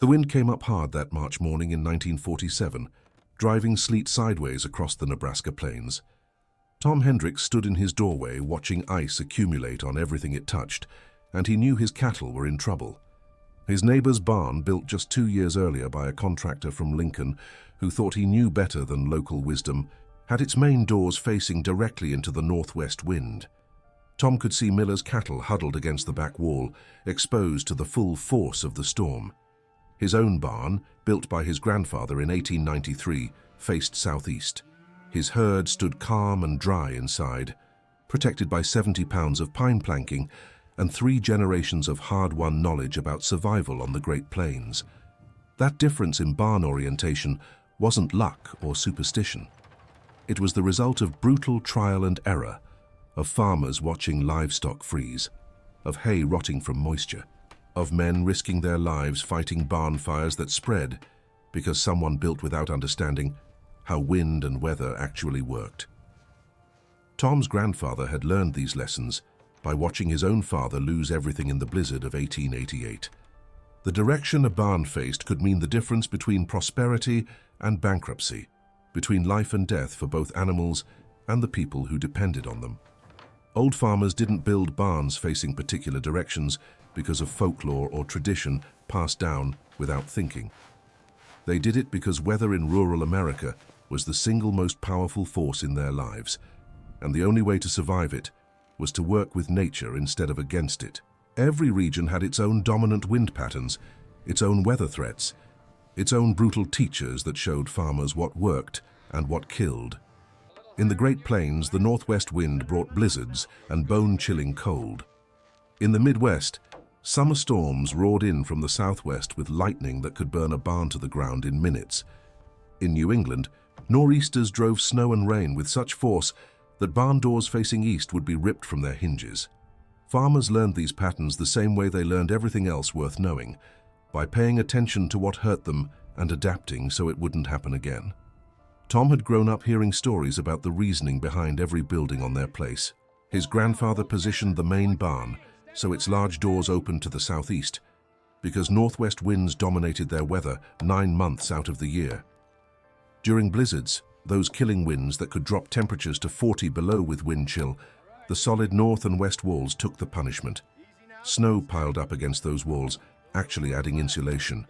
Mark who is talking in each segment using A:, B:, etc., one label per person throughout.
A: The wind came up hard that March morning in 1947, driving sleet sideways across the Nebraska plains. Tom Hendricks stood in his doorway watching ice accumulate on everything it touched, and he knew his cattle were in trouble. His neighbor's barn, built just 2 years earlier by a contractor from Lincoln who thought he knew better than local wisdom, had its main doors facing directly into the northwest wind. Tom could see Miller's cattle huddled against the back wall, exposed to the full force of the storm. His own barn, built by his grandfather in 1893, faced southeast. His herd stood calm and dry inside, protected by 70 pounds of pine planking and 3 generations of hard-won knowledge about survival on the Great Plains. That difference in barn orientation wasn't luck or superstition. It was the result of brutal trial and error, of farmers watching livestock freeze, of hay rotting from moisture, of men risking their lives fighting barn fires that spread because someone built without understanding how wind and weather actually worked. Tom's grandfather had learned these lessons by watching his own father lose everything in the blizzard of 1888. The direction a barn faced could mean the difference between prosperity and bankruptcy, between life and death for both animals and the people who depended on them. Old farmers didn't build barns facing particular directions because of folklore or tradition passed down without thinking. They did it because weather in rural America was the single most powerful force in their lives, and the only way to survive it was to work with nature instead of against it. Every region had its own dominant wind patterns, its own weather threats, its own brutal teachers that showed farmers what worked and what killed. In the Great Plains, the northwest wind brought blizzards and bone-chilling cold. In the Midwest, summer storms roared in from the southwest with lightning that could burn a barn to the ground in minutes. In New England, nor'easters drove snow and rain with such force that barn doors facing east would be ripped from their hinges. Farmers learned these patterns the same way they learned everything else worth knowing, by paying attention to what hurt them and adapting so it wouldn't happen again. Tom had grown up hearing stories about the reasoning behind every building on their place. His grandfather positioned the main barn so its large doors opened to the southeast, because northwest winds dominated their weather 9 months out of the year. During blizzards, those killing winds that could drop temperatures to 40 below with wind chill, the solid north and west walls took the punishment. Snow piled up against those walls, actually adding insulation.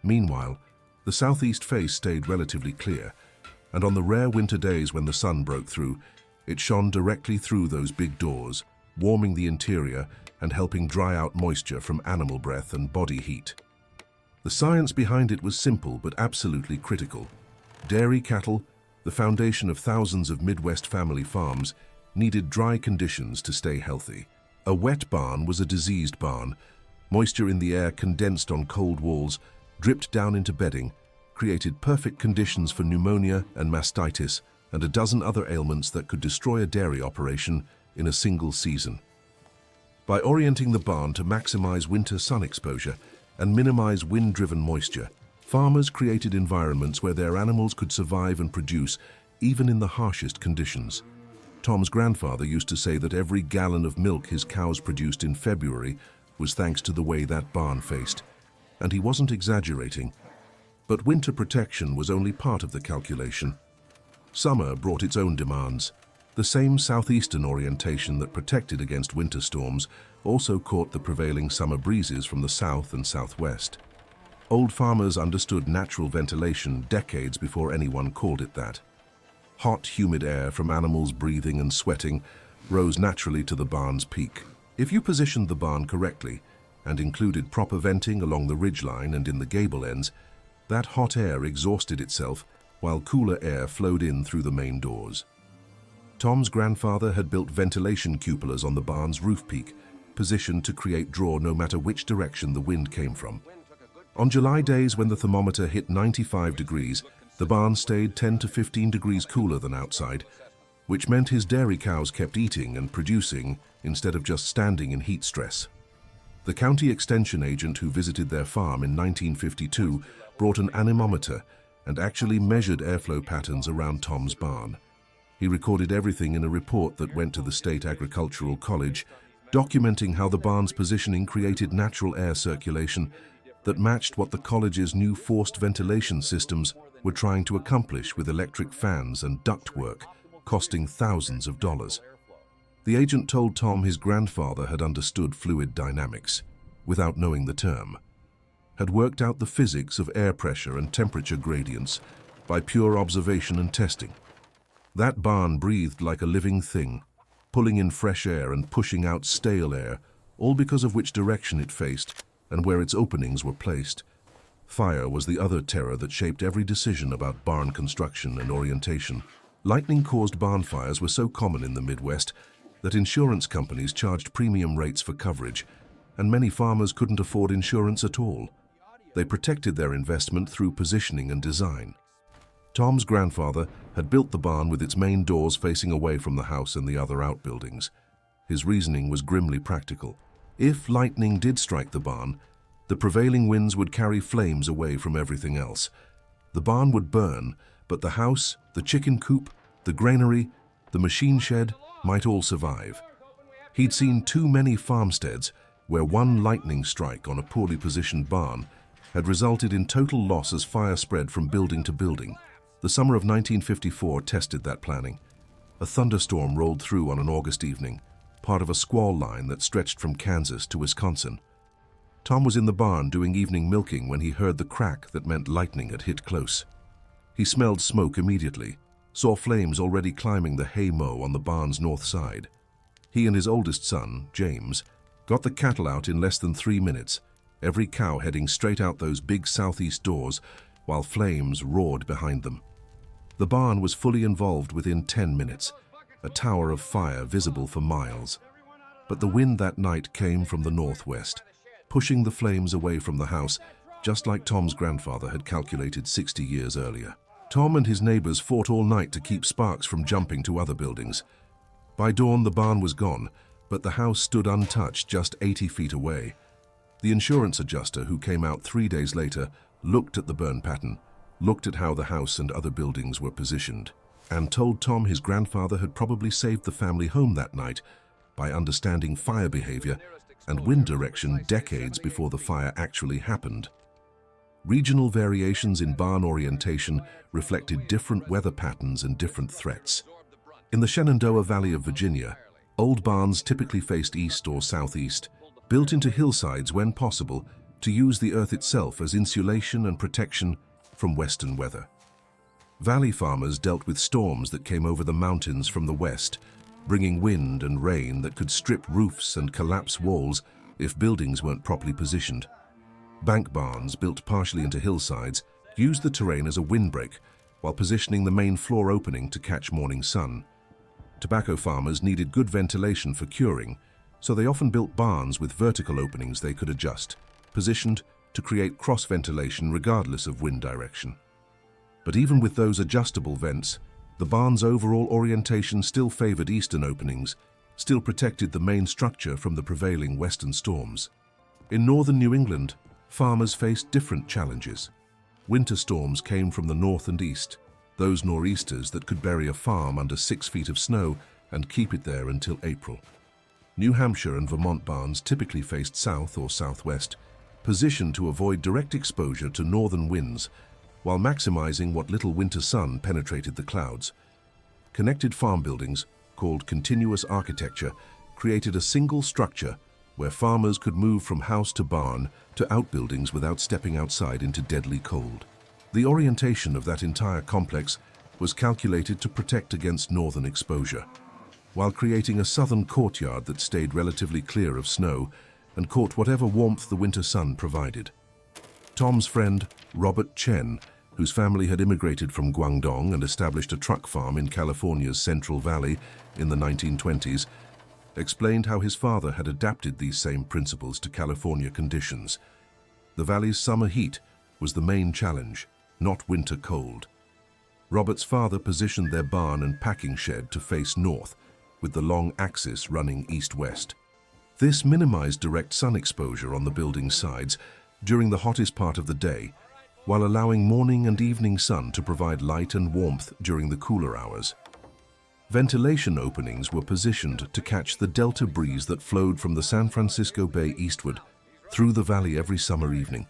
A: Meanwhile, the southeast face stayed relatively clear, and on the rare winter days when the sun broke through, it shone directly through those big doors, warming the interior and helping dry out moisture from animal breath and body heat. The science behind it was simple but absolutely critical. Dairy cattle, the foundation of thousands of Midwest family farms, needed dry conditions to stay healthy. A wet barn was a diseased barn. Moisture in the air condensed on cold walls, dripped down into bedding, created perfect conditions for pneumonia and mastitis and a dozen other ailments that could destroy a dairy operation in a single season. By orienting the barn to maximize winter sun exposure and minimize wind-driven moisture, farmers created environments where their animals could survive and produce even in the harshest conditions. Tom's grandfather used to say that every gallon of milk his cows produced in February was thanks to the way that barn faced, and he wasn't exaggerating. But winter protection was only part of the calculation. Summer brought its own demands. The same southeastern orientation that protected against winter storms also caught the prevailing summer breezes from the south and southwest. Old farmers understood natural ventilation decades before anyone called it that. Hot, humid air from animals breathing and sweating rose naturally to the barn's peak. If you positioned the barn correctly and included proper venting along the ridgeline and in the gable ends, that hot air exhausted itself while cooler air flowed in through the main doors. Tom's grandfather had built ventilation cupolas on the barn's roof peak, positioned to create draw no matter which direction the wind came from. On July days when the thermometer hit 95 degrees, the barn stayed 10 to 15 degrees cooler than outside, which meant his dairy cows kept eating and producing instead of just standing in heat stress. The county extension agent who visited their farm in 1952 brought an anemometer and actually measured airflow patterns around Tom's barn. He recorded everything in a report that went to the State Agricultural College, documenting how the barn's positioning created natural air circulation that matched what the college's new forced ventilation systems were trying to accomplish with electric fans and ductwork, costing thousands of dollars. The agent told Tom his grandfather had understood fluid dynamics, without knowing the term, had worked out the physics of air pressure and temperature gradients by pure observation and testing. That barn breathed like a living thing, pulling in fresh air and pushing out stale air, all because of which direction it faced and where its openings were placed. Fire was the other terror that shaped every decision about barn construction and orientation. Lightning-caused barn fires were so common in the Midwest that insurance companies charged premium rates for coverage, and many farmers couldn't afford insurance at all. They protected their investment through positioning and design. Tom's grandfather had built the barn with its main doors facing away from the house and the other outbuildings. His reasoning was grimly practical. If lightning did strike the barn, the prevailing winds would carry flames away from everything else. The barn would burn, but the house, the chicken coop, the granary, the machine shed might all survive. He'd seen too many farmsteads where one lightning strike on a poorly positioned barn had resulted in total loss as fire spread from building to building. The summer of 1954 tested that planning. A thunderstorm rolled through on an August evening, part of a squall line that stretched from Kansas to Wisconsin. Tom was in the barn doing evening milking when he heard the crack that meant lightning had hit close. He smelled smoke immediately, saw flames already climbing the hay mow on the barn's north side. He and his oldest son, James, got the cattle out in less than 3 minutes, every cow heading straight out those big southeast doors while flames roared behind them. The barn was fully involved within 10 minutes, a tower of fire visible for miles. But the wind that night came from the northwest, pushing the flames away from the house, just like Tom's grandfather had calculated 60 years earlier. Tom and his neighbors fought all night to keep sparks from jumping to other buildings. By dawn, the barn was gone, but the house stood untouched just 80 feet away. The insurance adjuster, who came out 3 days later, looked at the burn pattern, looked at how the house and other buildings were positioned, and told Tom his grandfather had probably saved the family home that night by understanding fire behavior and wind direction decades before the fire actually happened. Regional variations in barn orientation reflected different weather patterns and different threats. In the Shenandoah Valley of Virginia, old barns typically faced east or southeast, built into hillsides when possible to use the earth itself as insulation and protection from western weather. Valley farmers dealt with storms that came over the mountains from the west, bringing wind and rain that could strip roofs and collapse walls if buildings weren't properly positioned. Bank barns, built partially into hillsides, used the terrain as a windbreak while positioning the main floor opening to catch morning sun. Tobacco farmers needed good ventilation for curing, so they often built barns with vertical openings they could adjust, positioned to create cross-ventilation regardless of wind direction. But even with those adjustable vents, the barn's overall orientation still favored eastern openings, still protected the main structure from the prevailing western storms. In northern New England, farmers faced different challenges. Winter storms came from the north and east, those nor'easters that could bury a farm under 6 feet of snow and keep it there until April. New Hampshire and Vermont barns typically faced south or southwest, positioned to avoid direct exposure to northern winds while maximizing what little winter sun penetrated the clouds. Connected farm buildings, called continuous architecture, created a single structure where farmers could move from house to barn to outbuildings without stepping outside into deadly cold. The orientation of that entire complex was calculated to protect against northern exposure, while creating a southern courtyard that stayed relatively clear of snow and caught whatever warmth the winter sun provided. Tom's friend, Robert Chen, whose family had immigrated from Guangdong and established a truck farm in California's Central Valley in the 1920s, explained how his father had adapted these same principles to California conditions. The valley's summer heat was the main challenge, not winter cold. Robert's father positioned their barn and packing shed to face north, with the long axis running east-west. This minimized direct sun exposure on the building's sides during the hottest part of the day, while allowing morning and evening sun to provide light and warmth during the cooler hours. Ventilation openings were positioned to catch the delta breeze that flowed from the San Francisco Bay eastward through the valley every summer evening.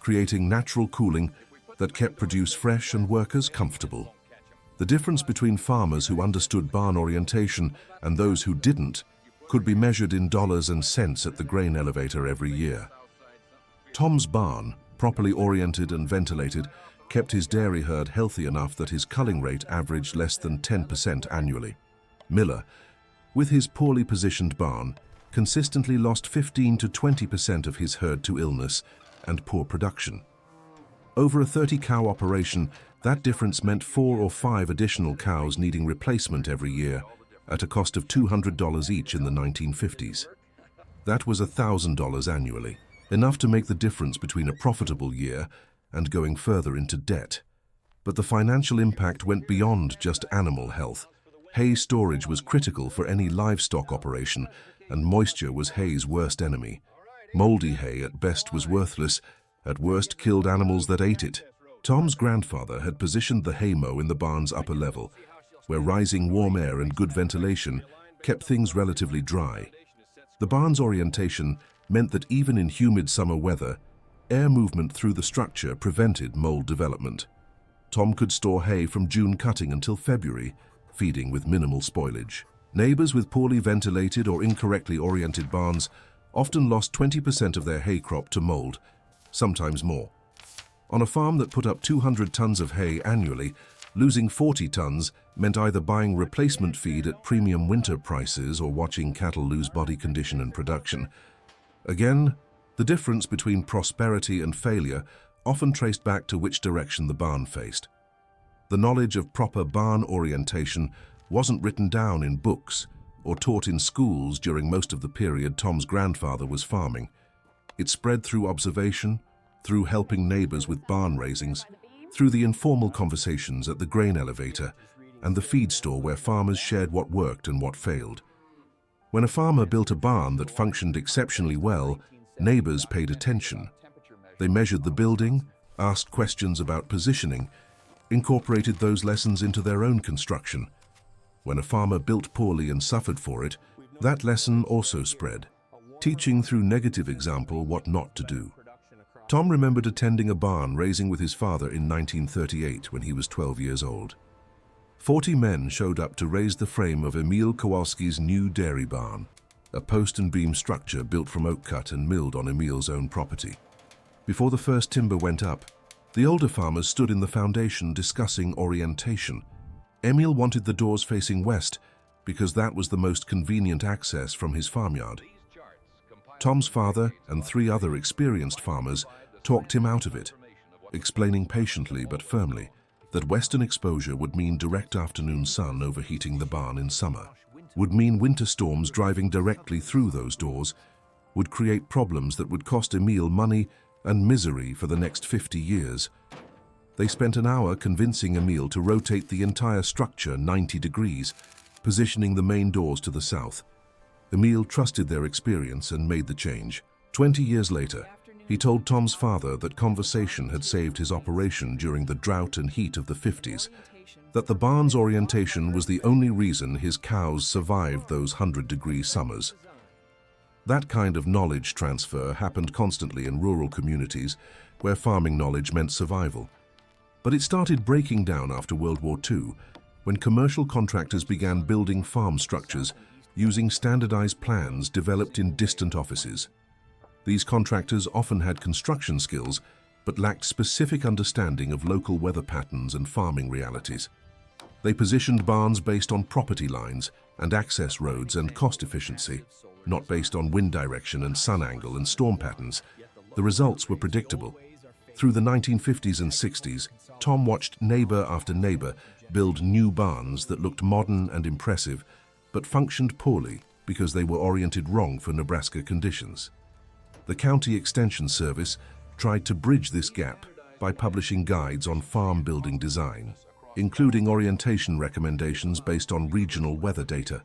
A: creating natural cooling that kept produce fresh and workers comfortable. The difference between farmers who understood barn orientation and those who didn't could be measured in dollars and cents at the grain elevator every year. Tom's barn, properly oriented and ventilated, kept his dairy herd healthy enough that his culling rate averaged less than 10% annually. Miller, with his poorly positioned barn, consistently lost 15 to 20% of his herd to illness and poor production. Over a 30-cow operation, that difference meant 4 or 5 additional cows needing replacement every year at a cost of $200 each in the 1950s. That was $1,000 annually, enough to make the difference between a profitable year and going further into debt. But the financial impact went beyond just animal health. Hay storage was critical for any livestock operation, and moisture was hay's worst enemy. Moldy hay at best was worthless, at worst killed animals that ate it. Tom's grandfather had positioned the haymow in the barn's upper level, where rising warm air and good ventilation kept things relatively dry. The barn's orientation meant that even in humid summer weather, air movement through the structure prevented mold development. Tom could store hay from June cutting until February, feeding with minimal spoilage. Neighbors with poorly ventilated or incorrectly oriented barns often lost 20% of their hay crop to mold, sometimes more. On a farm that put up 200 tons of hay annually, losing 40 tons meant either buying replacement feed at premium winter prices or watching cattle lose body condition and production. Again, the difference between prosperity and failure often traced back to which direction the barn faced. The knowledge of proper barn orientation wasn't written down in books or taught in schools during most of the period Tom's grandfather was farming. It spread through observation, through helping neighbors with barn raisings, through the informal conversations at the grain elevator and the feed store where farmers shared what worked and what failed. When a farmer built a barn that functioned exceptionally well, neighbors paid attention. They measured the building, asked questions about positioning, incorporated those lessons into their own construction. When a farmer built poorly and suffered for it, that lesson also spread, teaching through negative example what not to do. Tom remembered attending a barn raising with his father in 1938 when he was 12 years old. 40 men showed up to raise the frame of Emil Kowalski's new dairy barn, a post and beam structure built from oak cut and milled on Emil's own property. Before the first timber went up, the older farmers stood in the foundation discussing orientation. Emil wanted the doors facing west because that was the most convenient access from his farmyard. Tom's father and 3 other experienced farmers talked him out of it, explaining patiently but firmly that western exposure would mean direct afternoon sun overheating the barn in summer, would mean winter storms driving directly through those doors, would create problems that would cost Emil money and misery for the next 50 years. They spent an hour convincing Emil to rotate the entire structure 90 degrees, positioning the main doors to the south. Emil trusted their experience and made the change. 20 years later, he told Tom's father that conversation had saved his operation during the drought and heat of the 50s, that the barn's orientation was the only reason his cows survived those 100-degree summers. That kind of knowledge transfer happened constantly in rural communities where farming knowledge meant survival. But it started breaking down after World War II, when commercial contractors began building farm structures using standardized plans developed in distant offices. These contractors often had construction skills, but lacked specific understanding of local weather patterns and farming realities. They positioned barns based on property lines and access roads and cost efficiency, not based on wind direction and sun angle and storm patterns. The results were predictable. Through the 1950s and 60s, Tom watched neighbor after neighbor build new barns that looked modern and impressive, but functioned poorly because they were oriented wrong for Nebraska conditions. The County Extension Service tried to bridge this gap by publishing guides on farm building design, including orientation recommendations based on regional weather data.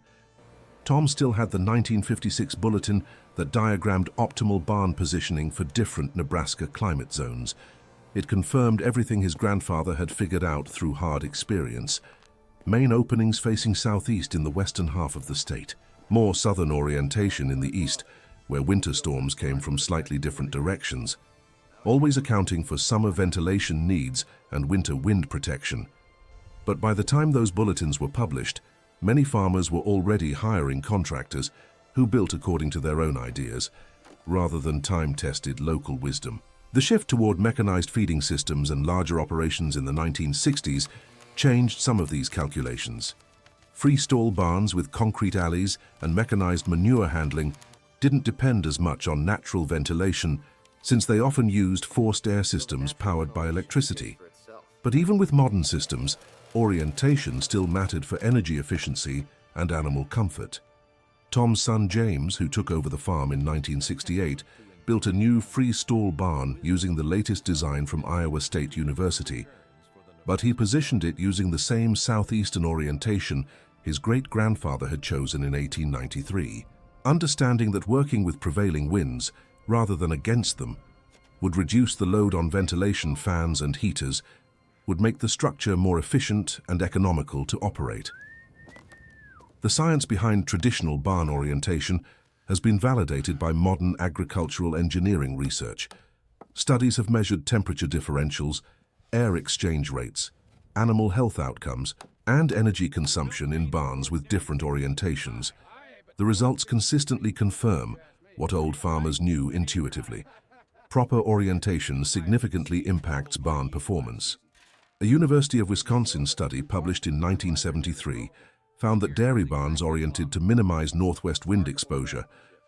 A: Tom still had the 1956 bulletin that diagrammed optimal barn positioning for different Nebraska climate zones. It confirmed everything his grandfather had figured out through hard experience. Main openings facing southeast in the western half of the state, more southern orientation in the east, where winter storms came from slightly different directions. always accounting for summer ventilation needs and winter wind protection. But by the time those bulletins were published, many farmers were already hiring contractors who built according to their own ideas, rather than time-tested local wisdom. The shift toward mechanized feeding systems and larger operations in the 1960s changed some of these calculations. Freestall barns with concrete alleys and mechanized manure handling didn't depend as much on natural ventilation, since they often used forced air systems powered by electricity. But even with modern systems, orientation still mattered for energy efficiency and animal comfort. Tom's son James, who took over the farm in 1968, built a new freestall barn using the latest design from Iowa State University. But he positioned it using the same southeastern orientation his great-grandfather had chosen in 1893, understanding that working with prevailing winds, rather than against them, would reduce the load on ventilation fans and heaters, would make the structure more efficient and economical to operate. The science behind traditional barn orientation has been validated by modern agricultural engineering research. Studies have measured temperature differentials, air exchange rates, animal health outcomes, and energy consumption in barns with different orientations. The results consistently confirm what old farmers knew intuitively. Proper orientation significantly impacts barn performance. A University of Wisconsin study published in 1973 found that dairy barns oriented to minimize northwest wind exposure,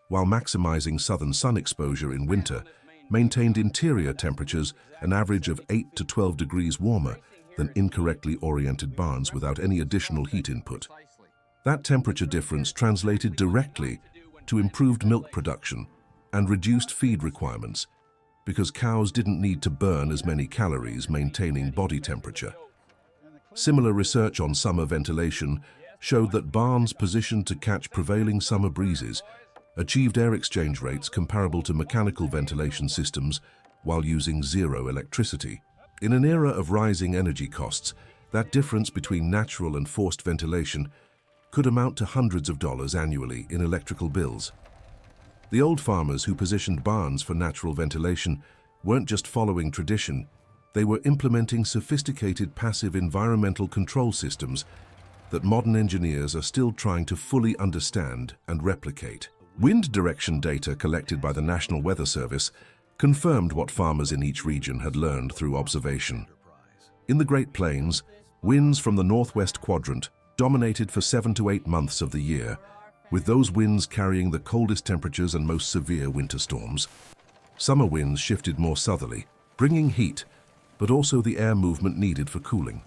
A: while maximizing southern sun exposure in winter, maintained interior temperatures an average of 8 to 12 degrees warmer than incorrectly oriented barns without any additional heat input. That temperature difference translated directly to improved milk production and reduced feed requirements, because cows didn't need to burn as many calories maintaining body temperature. Similar research on summer ventilation showed that barns positioned to catch prevailing summer breezes achieved air exchange rates comparable to mechanical ventilation systems while using zero electricity. In an era of rising energy costs, that difference between natural and forced ventilation could amount to hundreds of dollars annually in electrical bills. The old farmers who positioned barns for natural ventilation weren't just following tradition, they were implementing sophisticated passive environmental control systems that modern engineers are still trying to fully understand and replicate. Wind direction data collected by the National Weather Service confirmed what farmers in each region had learned through observation. In the Great Plains, winds from the northwest quadrant dominated for 7 to 8 months of the year, with those winds carrying the coldest temperatures and most severe winter storms. Summer winds shifted more southerly, bringing heat, but also the air movement needed for cooling.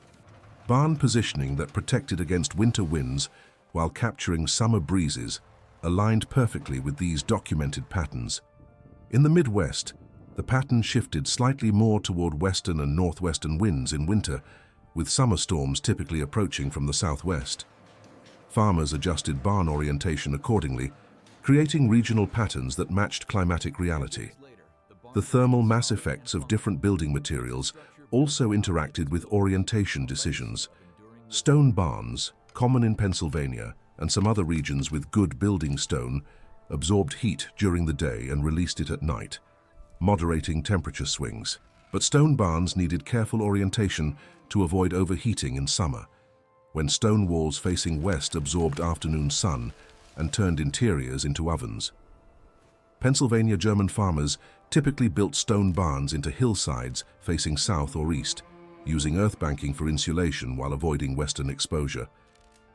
A: Barn positioning that protected against winter winds while capturing summer breezes aligned perfectly with these documented patterns. In the Midwest, the pattern shifted slightly more toward western and northwestern winds in winter, with summer storms typically approaching from the southwest. Farmers adjusted barn orientation accordingly, creating regional patterns that matched climatic reality. The thermal mass effects of different building materials also interacted with orientation decisions. Stone barns, common in Pennsylvania and some other regions with good building stone, absorbed heat during the day and released it at night, moderating temperature swings. But stone barns needed careful orientation to avoid overheating in summer, when stone walls facing west absorbed afternoon sun and turned interiors into ovens. Pennsylvania German farmers typically built stone barns into hillsides facing south or east, using earth banking for insulation while avoiding western exposure.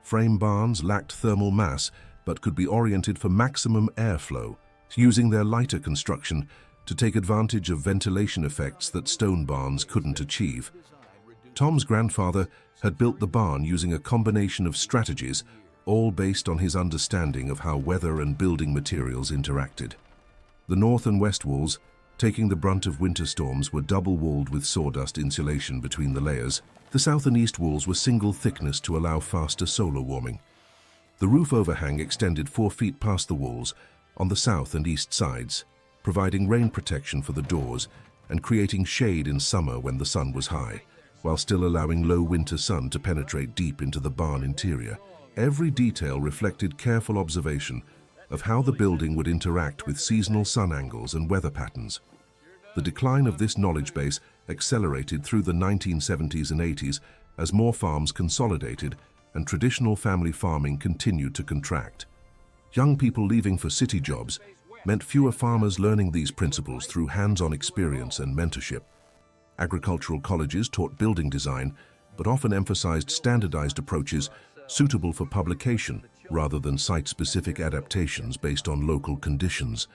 A: Frame barns lacked thermal mass but could be oriented for maximum airflow, using their lighter construction to take advantage of ventilation effects that stone barns couldn't achieve. Tom's grandfather had built the barn using a combination of strategies, all based on his understanding of how weather and building materials interacted. The north and west walls, taking the brunt of winter storms, were double-walled with sawdust insulation between the layers. The south and east walls were single thickness to allow faster solar warming. The roof overhang extended 4 feet past the walls on the south and east sides, providing rain protection for the doors and creating shade in summer when the sun was high, while still allowing low winter sun to penetrate deep into the barn interior. Every detail reflected careful observation of how the building would interact with seasonal sun angles and weather patterns. The decline of this knowledge base accelerated through the 1970s and 80s as more farms consolidated and traditional family farming continued to contract. Young people leaving for city jobs meant fewer farmers learning these principles through hands-on experience and mentorship. Agricultural colleges taught building design, but often emphasized standardized approaches suitable for publication rather than site-specific adaptations based on local conditions.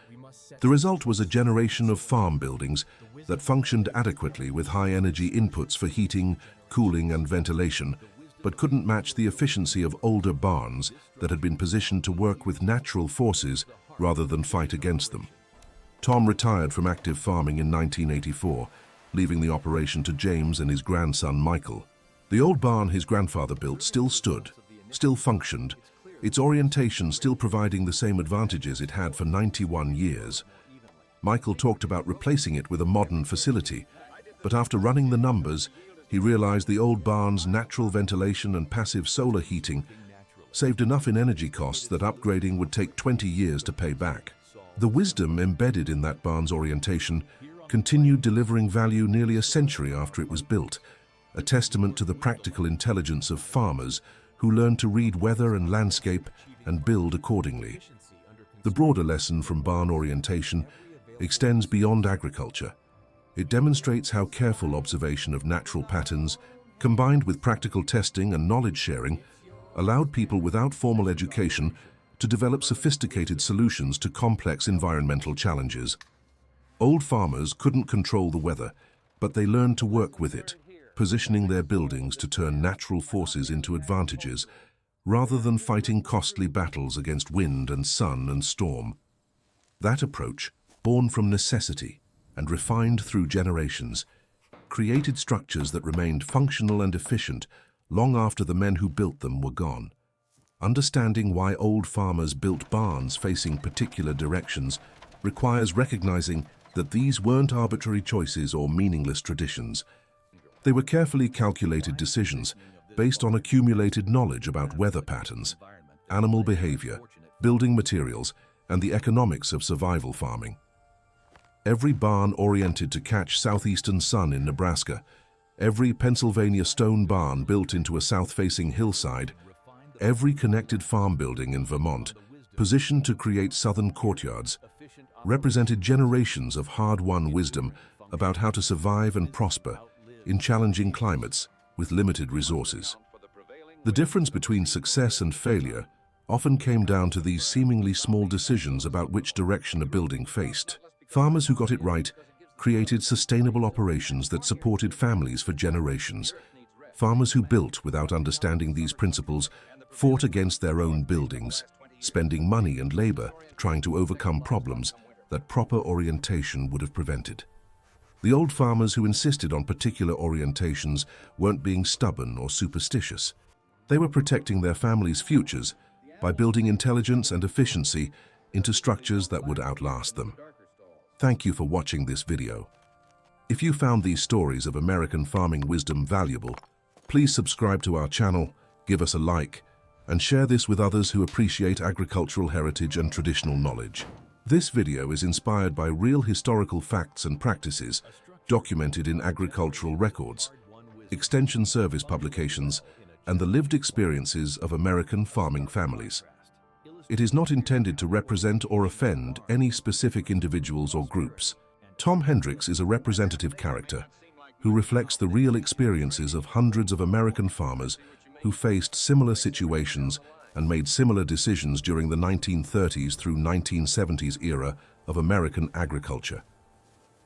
A: The result was a generation of farm buildings that functioned adequately with high-energy inputs for heating, cooling, and ventilation, but couldn't match the efficiency of older barns that had been positioned to work with natural forces rather than fight against them. Tom retired from active farming in 1984, leaving the operation to James and his grandson Michael. The old barn his grandfather built still stood, still functioned, its orientation still providing the same advantages it had for 91 years. Michael talked about replacing it with a modern facility, but after running the numbers, he realized the old barn's natural ventilation and passive solar heating saved enough in energy costs that upgrading would take 20 years to pay back. The wisdom embedded in that barn's orientation continued delivering value nearly a century after it was built, a testament to the practical intelligence of farmers who learned to read weather and landscape and build accordingly. The broader lesson from barn orientation extends beyond agriculture. It demonstrates how careful observation of natural patterns, combined with practical testing and knowledge sharing, allowed people without formal education to develop sophisticated solutions to complex environmental challenges. Old farmers couldn't control the weather, but they learned to work with it, positioning their buildings to turn natural forces into advantages, rather than fighting costly battles against wind and sun and storm. That approach, born from necessity and refined through generations, created structures that remained functional and efficient long after the men who built them were gone. Understanding why old farmers built barns facing particular directions requires recognizing that these weren't arbitrary choices or meaningless traditions. They were carefully calculated decisions based on accumulated knowledge about weather patterns, animal behavior, building materials, and the economics of survival farming. Every barn oriented to catch southeastern sun in Nebraska, every Pennsylvania stone barn built into a south-facing hillside, every connected farm building in Vermont, positioned to create southern courtyards, represented generations of hard-won wisdom about how to survive and prosper in challenging climates with limited resources. The difference between success and failure often came down to these seemingly small decisions about which direction a building faced. Farmers who got it right created sustainable operations that supported families for generations. Farmers who built without understanding these principles fought against their own buildings, spending money and labor trying to overcome problems that proper orientation would have prevented. The old farmers who insisted on particular orientations weren't being stubborn or superstitious. They were protecting their families' futures by building intelligence and efficiency into structures that would outlast them. Thank you for watching this video. If you found these stories of American farming wisdom valuable, please subscribe to our channel, give us a like, and share this with others who appreciate agricultural heritage and traditional knowledge. This video is inspired by real historical facts and practices documented in agricultural records, extension service publications, and the lived experiences of American farming families. It is not intended to represent or offend any specific individuals or groups. Tom Hendricks is a representative character who reflects the real experiences of hundreds of American farmers who faced similar situations and made similar decisions during the 1930s through 1970s era of American agriculture.